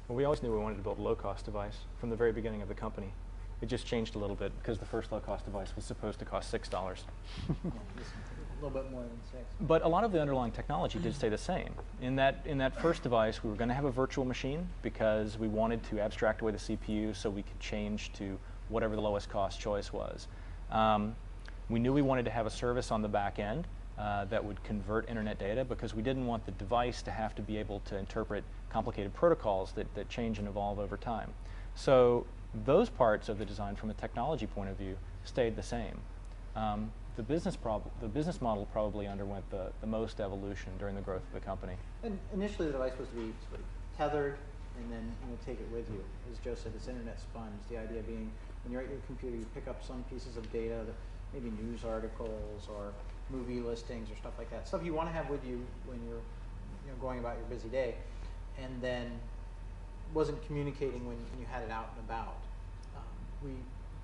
Well, we always knew we wanted to build a low-cost device from the very beginning of the company. It just changed a little bit because the first low-cost device was supposed to cost $6. Yeah, a little bit more than 6. But a lot of the underlying technology did stay the same. In that first device, we were going to have a virtual machine because we wanted to abstract away the CPU so we could change to whatever the lowest cost choice was. We knew we wanted to have a service on the back end that would convert internet data because we didn't want the device to have to be able to interpret complicated protocols that change and evolve over time. So those parts of the design from a technology point of view stayed the same. The business model probably underwent the most evolution during the growth of the company. And initially the device was to be sort of tethered and then take it with you. As Joe said, this internet sponge, the idea being when you're at your computer you pick up some pieces of data, that maybe news articles or movie listings or stuff like that, stuff you want to have with you when you're going about your busy day, and then wasn't communicating when you had it out and about. We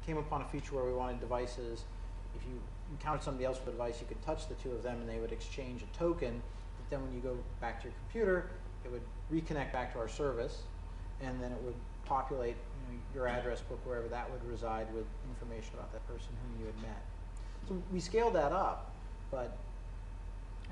came upon a feature where we wanted devices, if you encountered somebody else with a device, you could touch the two of them and they would exchange a token, but then when you go back to your computer, it would reconnect back to our service, and then it would populate your address book, wherever that would reside, with information about that person whom you had met. So we scaled that up, but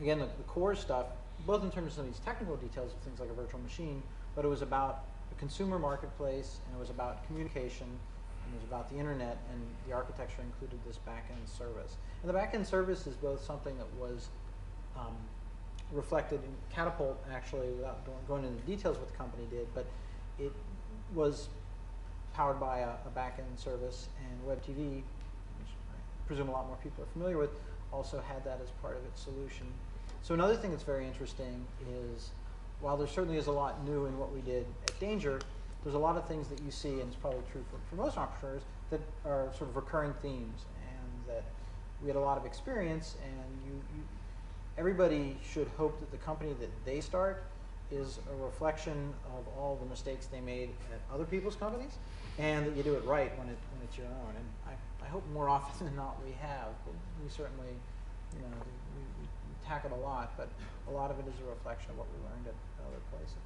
again, the core stuff, both in terms of some of these technical details of things like a virtual machine, but it was about the consumer marketplace, and it was about communication, and it was about the internet, and the architecture included this back-end service. And the back-end service is both something that was reflected in Catapult, actually, without going into the details of what the company did, but it was powered by a back-end service, and WebTV, which I presume a lot more people are familiar with, also had that as part of its solution. So another thing that's very interesting is, while there certainly is a lot new in what we did at Danger, there's a lot of things that you see, and it's probably true for most entrepreneurs, that are sort of recurring themes, and that we had a lot of experience, and everybody should hope that the company that they start is a reflection of all the mistakes they made at other people's companies, and that you do it right when it's your own. And I hope more often than not we have. But we certainly, we tackle a lot, but a lot of it is a reflection of what we learned at other places.